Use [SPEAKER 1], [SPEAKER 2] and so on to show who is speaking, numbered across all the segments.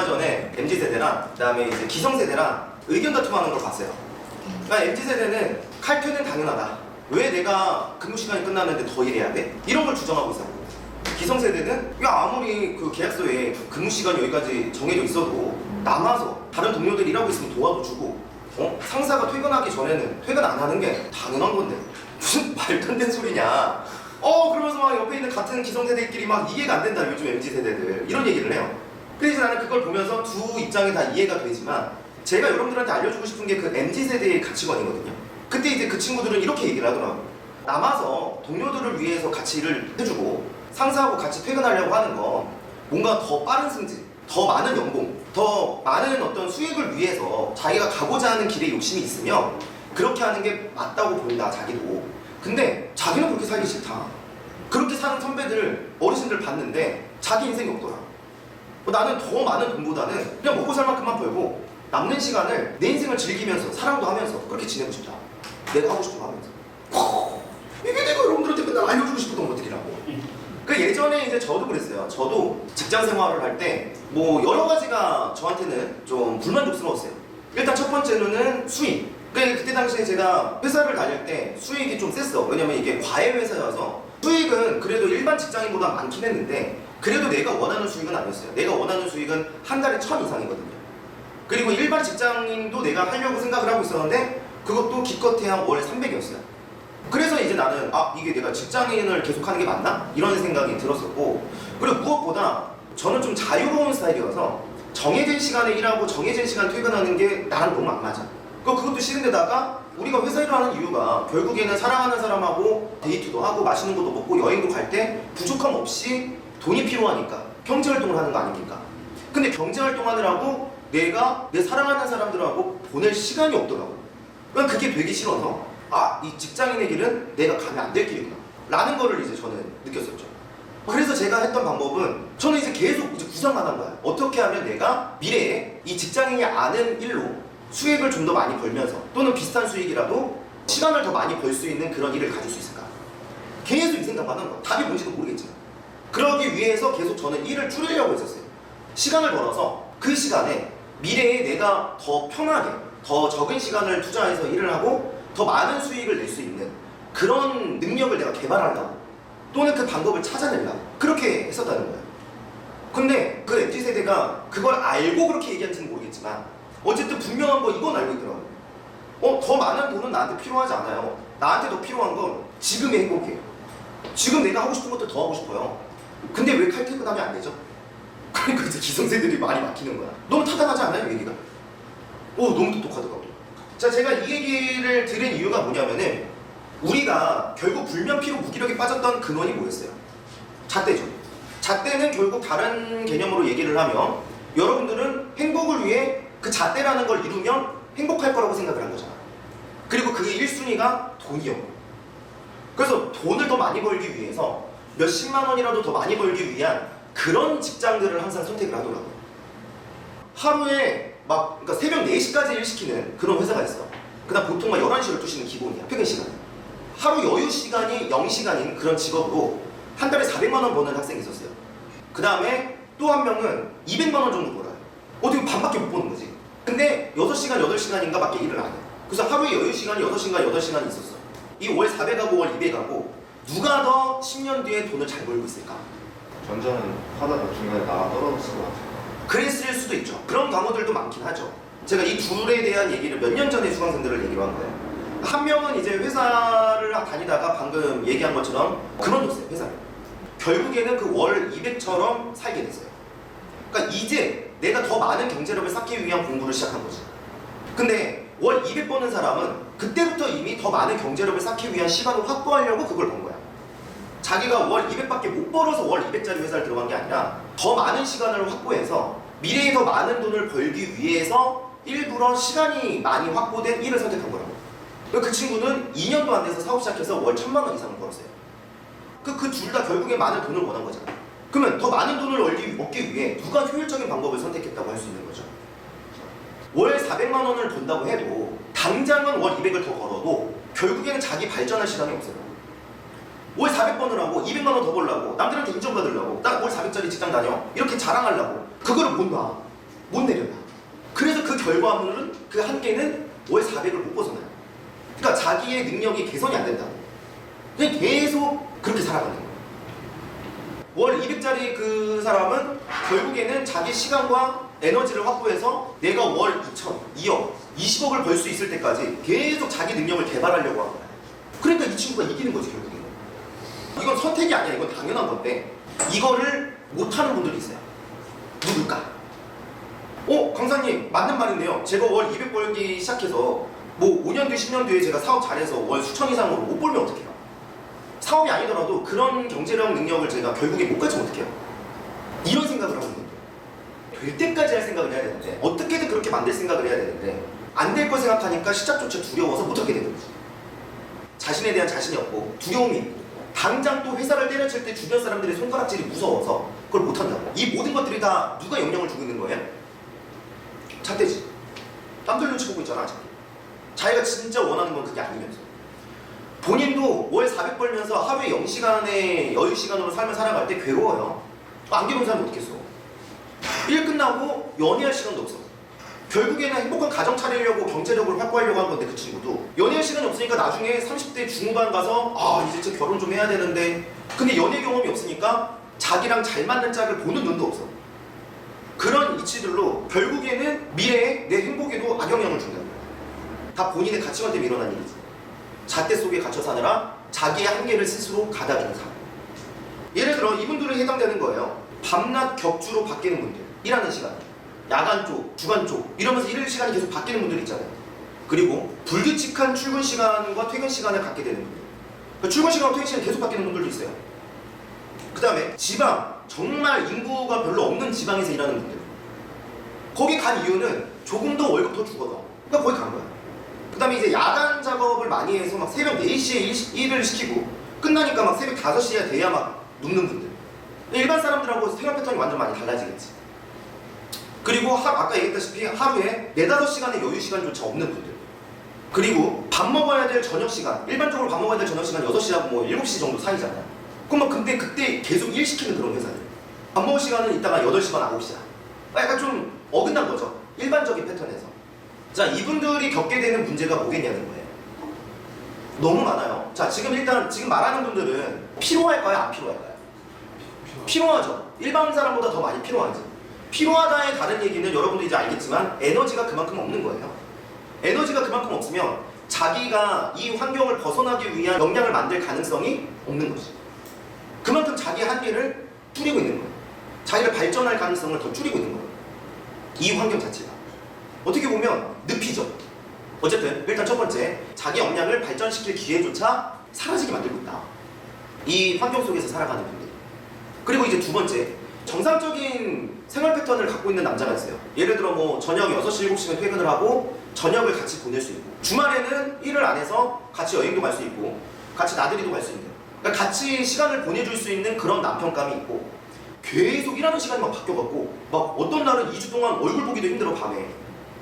[SPEAKER 1] 얼마 전에 MZ세대랑 그다음에 이제 기성세대랑 의견 다툼하는 걸 봤어요. 그러니까 MZ세대는 칼퇴는 당연하다. 왜 내가 근무 시간이 끝났는데 더 일해야 돼? 이런 걸 주장하고 있었고, 기성세대는 야 아무리 그 계약서에 근무 시간 여기까지 정해져 있어도 남아서 다른 동료들 일하고 있으면 도와도 주고, 상사가 퇴근하기 전에는 퇴근 안 하는 게 당연한 건데 무슨 말도 안 되는 소리냐. 그러면서 막 옆에 있는 같은 기성세대끼리 막 이해가 안 된다, 요즘 MZ세대들 이런 얘기를 해요. 그래서 나는 그걸 보면서 두 입장이 다 이해가 되지만, 제가 여러분들한테 알려주고 싶은 게 그 MZ세대의 가치관이거든요. 그때 이제 그 친구들은 이렇게 얘기를 하더라고요. 남아서 동료들을 위해서 같이 일을 해주고 상사하고 같이 퇴근하려고 하는 거, 뭔가 더 빠른 승진, 더 많은 연봉, 더 많은 어떤 수익을 위해서 자기가 가고자 하는 길에 욕심이 있으면 그렇게 하는 게 맞다고 본다, 자기도. 근데 자기는 그렇게 살기 싫다. 그렇게 사는 선배들, 어르신들 봤는데 자기 인생이 없더라. 나는 더 많은 돈보다는 그냥 먹고 살 만큼만 벌고 남는 시간을 내 인생을 즐기면서 사랑도 하면서 그렇게 지내고 싶다. 내가 하고 싶은 거 하면서. 이게 내가 여러분들한테 맨날 알려주고 싶었던 것들이라고. 그 예전에 이제 저도 그랬어요. 저도 직장 생활을 할 때 뭐 여러 가지가 저한테는 좀 불만족스러웠어요. 일단 첫 번째로는 수익. 그때 당시에 제가 회사를 다닐 때 수익이 좀 셌어. 왜냐면 이게 과외 회사여서 수익은 그래도 일반 직장인보다 많긴 했는데, 그래도 내가 원하는 수익은 아니었어요. 내가 원하는 수익은 한 달에 1000 이상이거든요. 그리고 일반 직장인도 내가 하려고 생각을 하고 있었는데 그것도 기껏해야 월 300이었어요. 그래서 이제 나는 이게 내가 직장인을 계속하는 게 맞나? 이런 생각이 들었었고, 그리고 무엇보다 저는 좀 자유로운 스타일이어서 정해진 시간에 일하고 정해진 시간 퇴근하는 게 나랑 너무 안 맞아. 그것도 싫은데다가 우리가 회사 일을 하는 이유가 결국에는 사랑하는 사람하고 데이트도 하고 맛있는 것도 먹고 여행도 갈 때 부족함 없이 돈이 필요하니까 경제활동을 하는 거 아닙니까? 근데 경제활동하느라고 내가 내 사랑하는 사람들하고 보낼 시간이 없더라고. 그러니까 그게 되게 싫어서 이 직장인의 길은 내가 가면 안 될 길이구나 라는 거를 이제 저는 느꼈었죠. 그래서 제가 했던 방법은, 저는 이제 계속 이제 구상만 한 거야. 어떻게 하면 내가 미래에 이 직장인이 아는 일로 수익을 좀 더 많이 벌면서, 또는 비슷한 수익이라도 시간을 더 많이 벌 수 있는 그런 일을 가질 수 있을까? 계속 이 생각만 한 거야. 답이 뭔지도 모르겠지만. 그러기 위해서 계속 저는 일을 줄이려고 했었어요. 시간을 벌어서 그 시간에 미래에 내가 더 편하게, 더 적은 시간을 투자해서 일을 하고 더 많은 수익을 낼 수 있는 그런 능력을 내가 개발하려고, 또는 그 방법을 찾아내려고 그렇게 했었다는 거예요. 근데 그 MZ세대가 그걸 알고 그렇게 얘기한지는 모르겠지만 어쨌든 분명한 거 이건 알고 있더라고요. 더 많은 돈은 나한테 필요하지 않아요. 나한테 더 필요한 건 지금의 행복이에요. 지금 내가 하고 싶은 것도 더 하고 싶어요. 근데 왜 칼퇴근하면 안 되죠? 그러니까 이제 기성세들이 많이 막히는 거야. 너무 타당하지 않아요, 이 얘기가? 너무 똑똑하더라고요. 자, 제가 이 얘기를 들은 이유가 뭐냐면은, 우리가 결국 불면피로 무기력에 빠졌던 근원이 뭐였어요? 잣대죠. 잣대는 결국 다른 개념으로 얘기를 하면, 여러분들은 행복을 위해 그 잣대라는 걸 이루면 행복할 거라고 생각을 한 거잖아. 그리고 그게 1순위가 돈이었고, 그래서 돈을 더 많이 벌기 위해서 몇십만 원이라도 더 많이 벌기 위한 그런 직장들을 항상 선택을 하더라고요. 하루에 그러니까 새벽 4시까지 일 시키는 그런 회사가 있어. 그다음 보통 11시, 12시는 기본이야, 퇴근 시간. 하루 여유 시간이 0시간인 그런 직업으로 한 달에 400만 원 버는 학생이 있었어요. 그 다음에 또 한 명은 200만 원 정도 벌어요. 어떻게 반밖에 못 버는 거지. 근데 6시간, 8시간인가 밖에 일을 안 해. 그래서 하루에 여유 시간이 8시간, 8시간이 있었어. 이 월 400하고 월 200하고 누가 더 10년 뒤에 돈을 잘 벌고 있을까?
[SPEAKER 2] 전자는 하다가 중간에 나가 떨어졌을 것 같아요.
[SPEAKER 1] 그랬을 수도 있죠. 그런 경우들도 많긴 하죠. 제가 이 둘에 대한 얘기를 몇 년 전에 수강생들을 얘기로 한 거예요. 한 명은 이제 회사를 다니다가 방금 얘기한 것처럼 그만뒀어요, 회사를. 결국에는 그 월 200처럼 살게 됐어요. 그러니까 이제 내가 더 많은 경제력을 쌓기 위한 공부를 시작한 거지. 근데 월 200 버는 사람은 그때부터 이미 더 많은 경제력을 쌓기 위한 시간을 확보하려고 그걸 번 거야. 자기가 월 200밖에 못 벌어서 월 200짜리 회사를 들어간 게 아니라 더 많은 시간을 확보해서 미래에 더 많은 돈을 벌기 위해서 일부러 시간이 많이 확보된 일을 선택한 거라고. 그 친구는 2년도 안 돼서 사업 시작해서 월 1000만 원 이상을 벌었어요. 그 둘 다 결국에 많은 돈을 원한 거잖아. 그러면 더 많은 돈을 얻기 위해 누가 효율적인 방법을 선택했다고 할 수 있는 거죠. 월 400만 원을 번다고 해도 당장은 월 200을 더 벌어도 결국에는 자기 발전할 시간이 없어요. 월 400번을 200만 원 더 벌려고, 남들한테 인정받으려고, 나 월 400짜리 직장 다녀 이렇게 자랑하려고 그거를 못 놔. 못 내려놔. 그래서 그 결과물은 그 한계는 월 400을 못 벗어나요. 그러니까 자기의 능력이 개선이 안 된다고. 그냥 계속 그렇게 살아가는 거예요. 월 200짜리 그 사람은 결국에는 자기 시간과 에너지를 확보해서 내가 월 2천, 2억, 20억을 벌 수 있을 때까지 계속 자기 능력을 개발하려고 하는 거야. 그러니까 이 친구가 이기는 거지 결국에는. 이건 선택이 아니야. 이건 당연한 건데 이거를 못하는 분들이 있어요. 누굴까? 강사님 맞는 말인데요. 제가 월 200 벌기 시작해서 뭐 5년 뒤, 10년 뒤에 제가 사업 잘해서 월 수천 이상으로 못 벌면 어떡해요? 사업이 아니더라도 그런 경제력 능력을 제가 결국에 못 가지면 어떡해요? 이런 생각을 하는 거예요. 될 때까지 할 생각을 해야 되는데 어떻게든 그렇게 만들 생각을 해야 되는데 안 될 거 생각하니까 시작조차 두려워서 못하게 되는 거지. 자신에 대한 자신이 없고 두려움이 있고 당장 또 회사를 때려칠 때 주변 사람들의 손가락질이 무서워서 그걸 못한다고. 이 모든 것들이 다 누가 영향을 주고 있는 거예요? 잣대지. 남들 눈치 보고 있잖아 아직. 자기가 진짜 원하는 건 그게 아니면서 본인도 월 400 벌면서 하루에 0시간의 여유 시간으로 삶을 살아갈 때 괴로워요. 안 괴로운 사람이 어떻겠어. 일 끝나고 연애할 시간도 없어. 결국에는 행복한 가정 차리려고 경제력을 확보하려고 한 건데 그 친구도 연애할 시간이 없으니까 나중에 30대 중후반 가서 이제 진짜 결혼 좀 해야 되는데 근데 연애 경험이 없으니까 자기랑 잘 맞는 짝을 보는 눈도 없어. 그런 이치들로 결국에는 미래에 내 행복에도 악영향을 준다는 거야. 다 본인의 가치관 때문에 일어난 일이지. 잣대 속에 갇혀 사느라 자기의 한계를 스스로 가다기는 삶. 예를 들어 이분들은 해당되는 거예요. 밤낮 격주로 바뀌는 분들, 일하는 시간, 야간 쪽, 주간 쪽 이러면서 일할 시간이 계속 바뀌는 분들이 있잖아요. 그리고 불규칙한 출근 시간과 퇴근 시간을 갖게 되는 분들. 그러니까 출근 시간과 퇴근 시간이 계속 바뀌는 분들도 있어요. 그 다음에 지방, 정말 인구가 별로 없는 지방에서 일하는 분들. 거기 간 이유는 조금 더 월급 더 주거든. 그러니까 거기 간 거야. 그 다음에 이제 야간 작업을 많이 해서 막 새벽 4시에 일을 시키고 끝나니까 막 새벽 5시에 돼야 막 눕는 분들. 일반 사람들하고 생활 패턴이 완전 많이 달라지겠지. 그리고 아까 얘기했다시피 하루에 4-5시간의 여유 시간조차 없는 분들. 그리고 밥 먹어야 될 저녁 시간, 일반적으로 밥 먹어야 될 저녁 시간 6시하고 뭐 7시 정도 사이잖아요. 그럼 막 근데 그때 계속 일 시키는 그런 회사들. 밥 먹을 시간은 이따가 8시 반, 9시야. 약간 좀 어긋난 거죠. 일반적인 패턴에서. 자, 이분들이 겪게 되는 문제가 뭐겠냐는 거예요. 너무 많아요. 자, 지금 말하는 분들은 피로할까요? 안 피로할까요? 피로하죠. 일반 사람보다 더 많이 피로하지. 피로하다의 다른 얘기는 여러분도 이제 알겠지만 에너지가 그만큼 없는 거예요. 에너지가 그만큼 없으면 자기가 이 환경을 벗어나기 위한 역량을 만들 가능성이 없는 거지. 그만큼 자기의 한계를 줄이고 있는 거예요. 자기를 발전할 가능성을 더 줄이고 있는 거예요. 이 환경 자체가. 어떻게 보면 늪이죠. 어쨌든 일단 첫 번째, 자기 역량을 발전시킬 기회조차 사라지게 만들고 있다. 이 환경 속에서 살아가는 분들. 그리고 이제 두 번째, 정상적인 생활 패턴을 갖고 있는 남자가 있어요. 예를 들어 뭐 저녁 6시, 7시면 퇴근을 하고 저녁을 같이 보낼 수 있고 주말에는 일을 안 해서 같이 여행도 갈 수 있고 같이 나들이도 갈 수 있는, 그러니까 같이 시간을 보내줄 수 있는 그런 남편감이 있고 계속 일하는 시간이 막 바뀌어갖고 막 어떤 날은 2주 동안 얼굴 보기도 힘들어. 밤에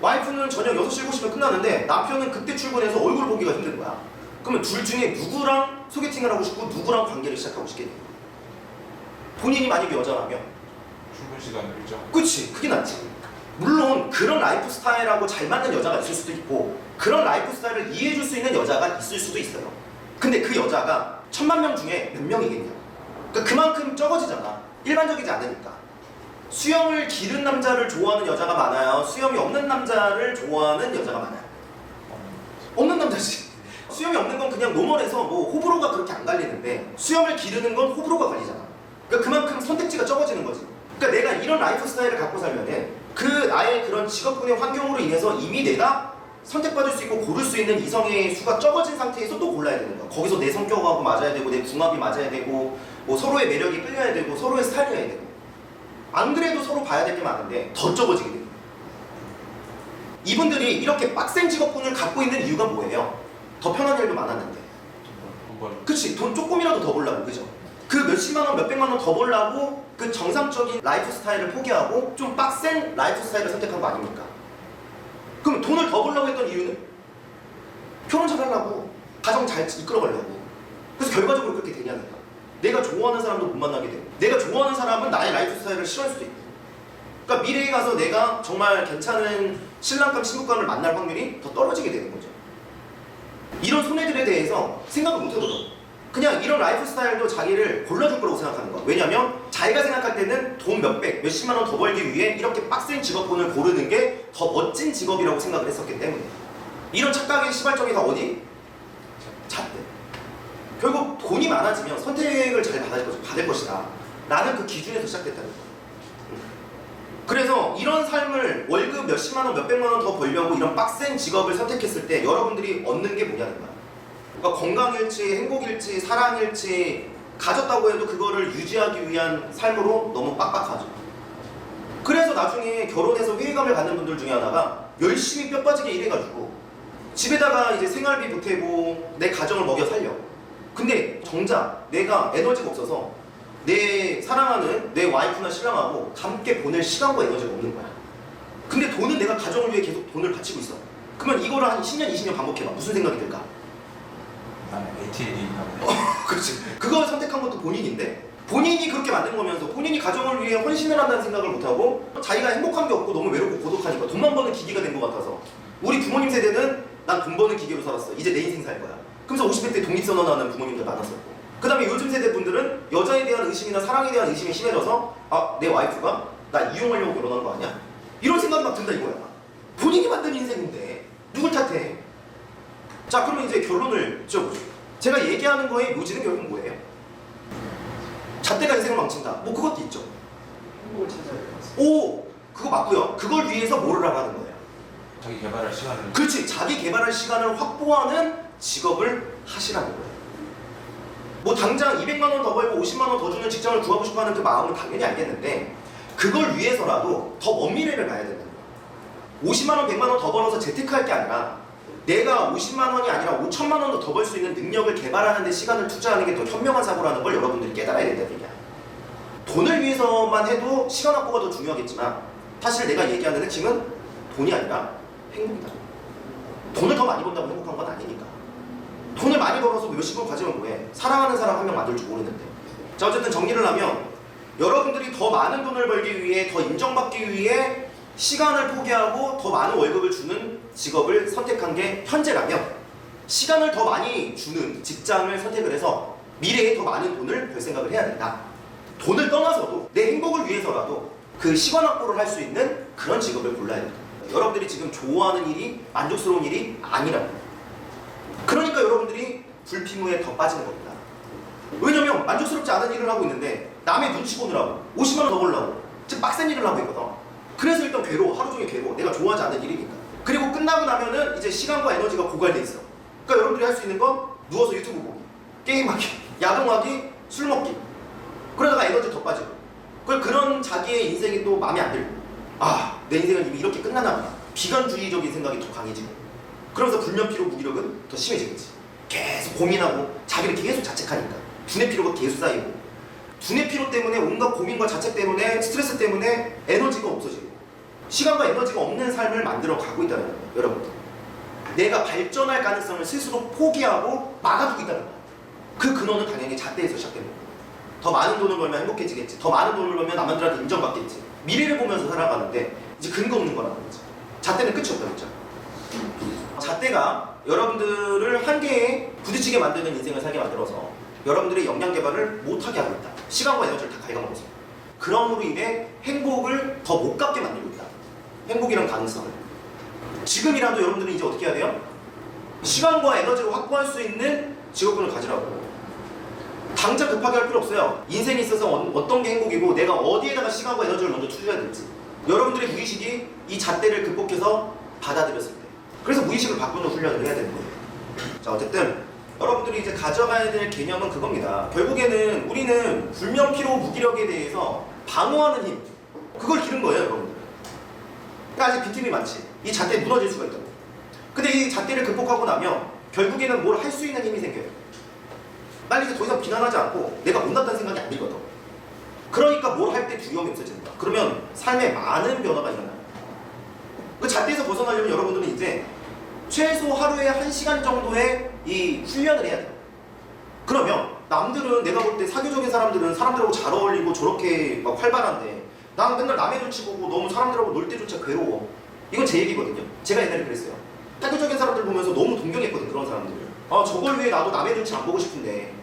[SPEAKER 1] 와이프는 저녁 6시, 7시면 끝나는데 남편은 그때 출근해서 얼굴 보기가 힘든 거야. 그러면 둘 중에 누구랑 소개팅을 하고 싶고 누구랑 관계를 시작하고 싶겠니? 본인이 만약에 여자라면
[SPEAKER 3] 출근 시간을 일정.
[SPEAKER 1] 그치, 그게 낫지. 물론 그런 라이프 스타일하고 잘 맞는 여자가 있을 수도 있고 그런 라이프 스타일을 이해해줄 수 있는 여자가 있을 수도 있어요. 근데 그 여자가 1000만 명 중에 몇 명이겠냐. 그러니까 그만큼 적어지잖아. 일반적이지 않으니까. 수염을 기른 남자를 좋아하는 여자가 많아요? 수염이 없는 남자를 좋아하는 여자가 많아요? 없는 남자지. 수염이 없는 건 그냥 노멀해서 뭐 호불호가 그렇게 안 갈리는데 수염을 기르는 건 호불호가 갈리잖아. 그러니까 그만큼 선택지가 적어지는 거지. 그러니까 내가 이런 라이프 스타일을 갖고 살면은 그 나의 그런 직업군의 환경으로 인해서 이미 내가 선택받을 수 있고 고를 수 있는 이성의 수가 적어진 상태에서 또 골라야 되는 거야. 거기서 내 성격하고 맞아야 되고 내 궁합이 맞아야 되고 뭐 서로의 매력이 끌려야 되고 서로의 스타일이어야 되고 안 그래도 서로 봐야 될 게 많은데 더 적어지게 됩니다. 이분들이 이렇게 빡센 직업군을 갖고 있는 이유가 뭐예요? 더 편한 일도 많았는데. 그치, 돈 조금이라도 더 벌라고, 그죠? 그 몇십만 원, 몇백만 원 더 벌라고 그 정상적인 라이프 스타일을 포기하고 좀 빡센 라이프 스타일을 선택한 거 아닙니까? 그럼 돈을 더 벌려고 했던 이유는 결혼 잘하려고, 가정 잘 이끌어가려고. 그래서 결과적으로 그렇게 되냐니까. 내가 좋아하는 사람도 못 만나게 되고 내가 좋아하는 사람은 나의 라이프 스타일을 싫어할 수도 있고 그러니까 미래에 가서 내가 정말 괜찮은 신랑감 신부감을 만날 확률이 더 떨어지게 되는 거죠. 이런 손해들에 대해서 생각을 못 해보죠. 그냥 이런 라이프 스타일도 자기를 골라줄 거라고 생각하는 거야. 왜냐면 자기가 생각할 때는 돈 몇백, 몇십만 원 더 벌기 위해 이렇게 빡센 직업군을 고르는 게 더 멋진 직업이라고 생각을 했었기 때문에 이런 착각의 시발점이 다 어디? 잣대. 결국 돈이 많아지면 선택을 잘 받을 것이다 라는 그 기준에서 시작됐다는 거야. 그래서 이런 삶을 월급 몇십만 원, 몇백만 원 더 벌려고 이런 빡센 직업을 선택했을 때 여러분들이 얻는 게 뭐냐는 거야. 그러니까 건강일지, 행복일지, 사랑일지 가졌다고 해도 그거를 유지하기 위한 삶으로 너무 빡빡하죠. 그래서 나중에 결혼해서 회의감을 갖는 분들 중에 하나가 열심히 뼈 빠지게 일해가지고 집에다가 이제 생활비 보태고 내 가정을 먹여 살려. 근데 정작 내가 에너지가 없어서 내 사랑하는 내 와이프나 신랑하고 함께 보낼 시간과 에너지가 없는 거야. 근데 돈은 내가 가정을 위해 계속 돈을 바치고 있어. 그러면 이거를 한 10년, 20년 반복해봐. 무슨 생각이 들까?
[SPEAKER 3] 나는 ATL이나 보네.
[SPEAKER 1] 그렇지. 그걸 선택한 것도 본인인데 본인이 그렇게 만든 거면서 본인이 가정을 위해 헌신을 한다는 생각을 못하고 자기가 행복한 게 없고 너무 외롭고 고독하니까 돈만 버는 기계가 된 것 같아서 우리 부모님 세대는 난 돈 버는 기계로 살았어. 이제 내 인생 살 거야. 그러면서 50대 때 독립선언하는 부모님들 많았었고 그 다음에 요즘 세대 분들은 여자에 대한 의심이나 사랑에 대한 의심이 심해져서 아, 내 와이프가 나 이용하려고 결혼한 거 아니야? 이런 생각이 막 든다 이거야. 본인이 만든 인생인데 누굴 탓해? 자, 그러면 이제 결론을 지어보죠. 제가 얘기하는 거의 묘지는 결국 뭐예요? 잣대가 인생을 망친다. 뭐 그것도 있죠.
[SPEAKER 2] 행복을 찾아야 될 것 같습니다.
[SPEAKER 1] 오! 그거 맞고요. 그걸 위해서 뭐를 하라는 거예요?
[SPEAKER 3] 자기 개발할 시간을.
[SPEAKER 1] 그렇지. 자기 개발할 시간을 확보하는 직업을 하시라는 거예요. 뭐 당장 200만 원 더 벌고 50만 원 더 주는 직장을 구하고 싶어 하는 그 마음은 당연히 알겠는데 그걸 위해서라도 더 먼 미래를 가야 된다는 거예요. 50만 원, 100만 원 더 벌어서 재테크할 게 아니라 내가 50만 원이 아니라 5천만 원도 더 벌 수 있는 능력을 개발하는 데 시간을 투자하는 게 더 현명한 사고라는 걸 여러분들이 깨달아야 된다는 얘기야. 돈을 위해서만 해도 시간 확보가 더 중요하겠지만 사실 내가 얘기하는 핵심은 돈이 아니라 행복이다. 돈을 더 많이 번다고 행복한 건 아니니까. 돈을 많이 벌어서 몇십억 가지면 뭐해? 사랑하는 사람 한 명 만들 줄 모르는데. 자, 어쨌든 정리를 하면 여러분들이 더 많은 돈을 벌기 위해 더 인정받기 위해 시간을 포기하고 더 많은 월급을 주는 직업을 선택한 게 현재라면 시간을 더 많이 주는 직장을 선택을 해서 미래에 더 많은 돈을 벌 생각을 해야 된다. 돈을 떠나서도 내 행복을 위해서라도 그 시간 확보를 할 수 있는 그런 직업을 골라야 된다. 여러분들이 지금 좋아하는 일이 만족스러운 일이 아니라고. 그러니까 여러분들이 불피무에 더 빠지는 겁니다. 왜냐면 만족스럽지 않은 일을 하고 있는데 남의 눈치 보느라고 50만 원 더 벌려고 지금 빡센 일을 하고 있거든. 그래서 일단 괴로워. 하루 종일 괴로워. 내가 좋아하지 않는 일이니까. 그리고 끝나고 나면은 이제 시간과 에너지가 고갈돼 있어. 그러니까 여러분들이 할 수 있는 건 누워서 유튜브 보기, 게임하기, 야동하기, 술 먹기. 그러다가 에너지 더 빠지고. 그런 자기의 인생이 또 마음에 안 들고. 아, 내 인생은 이미 이렇게 끝나나 보다. 비관주의적인 생각이 더 강해지고. 그러면서 불면피로 무기력은 더 심해지겠지. 계속 고민하고 자기를 계속 자책하니까. 두뇌 피로가 계속 쌓이고. 두뇌 피로 때문에 온갖 고민과 자책 때문에 스트레스 때문에 에너지가 없어지고 시간과 에너지가 없는 삶을 만들어 가고 있다는 거예요. 여러분들. 내가 발전할 가능성을 스스로 포기하고 막아두고 있다는 거예요. 그 근원은 당연히 잣대에서 시작되는 거예요. 더 많은 돈을 벌면 행복해지겠지. 더 많은 돈을 벌면 남들한테 인정받겠지. 미래를 보면서 살아가는데 이제 근거 없는 거라는 거지. 잣대는 끝이 없다고 했죠. 잣대가 여러분들을 한계에 부딪히게 만드는 인생을 살게 만들어서 여러분들의 역량 개발을 못하게 하고 있다. 시간과 에너지를 다 갉아먹어서. 그럼으로 인해 행복을 더 못 갖게 만들고 있다. 행복이란 가능성을. 지금이라도 여러분들은 이제 어떻게 해야 돼요? 시간과 에너지를 확보할 수 있는 직업군을 가지라고. 당장 급하게 할 필요 없어요. 인생에 있어서 어떤 게 행복이고 내가 어디에다가 시간과 에너지를 먼저 투자해야 될지. 여러분들의 무의식이 이 잣대를 극복해서 받아들였을 때. 그래서 무의식을 바꾸는 훈련을 해야 되는 거예요. 자, 어쨌든 여러분들이 이제 가져가야 될 개념은 그겁니다. 결국에는 우리는 불면피로 무기력에 대해서 방어하는 힘, 그걸 기른 거예요, 여러분들. 그러니까 아직 빈틈이 많지. 이 잣대에 무너질 수가 있다고. 근데 이 잣대를 극복하고 나면 결국에는 뭘 할 수 있는 힘이 생겨요. 날 이제 더 이상 비난하지 않고 내가 못났다는 생각이 안 들거든. 그러니까 뭘 할 때 두려움이 없어지는 거야. 그러면 삶에 많은 변화가 일어나요. 그 잣대에서 벗어나려면 여러분들은 이제 최소 하루에 1시간 정도의 이 훈련을 해야 돼요. 그러면 남들은 내가 볼 때 사교적인 사람들은 사람들하고 잘 어울리고 저렇게 막 활발한데 난 맨날 남의 눈치 보고 너무 사람들하고 놀 때조차 괴로워. 이건 제 얘기거든요. 제가 옛날에 그랬어요. 태도적인 사람들 보면서 너무 동경했거든, 그런 사람들을. 아, 저걸 위해 나도 남의 눈치 안 보고 싶은데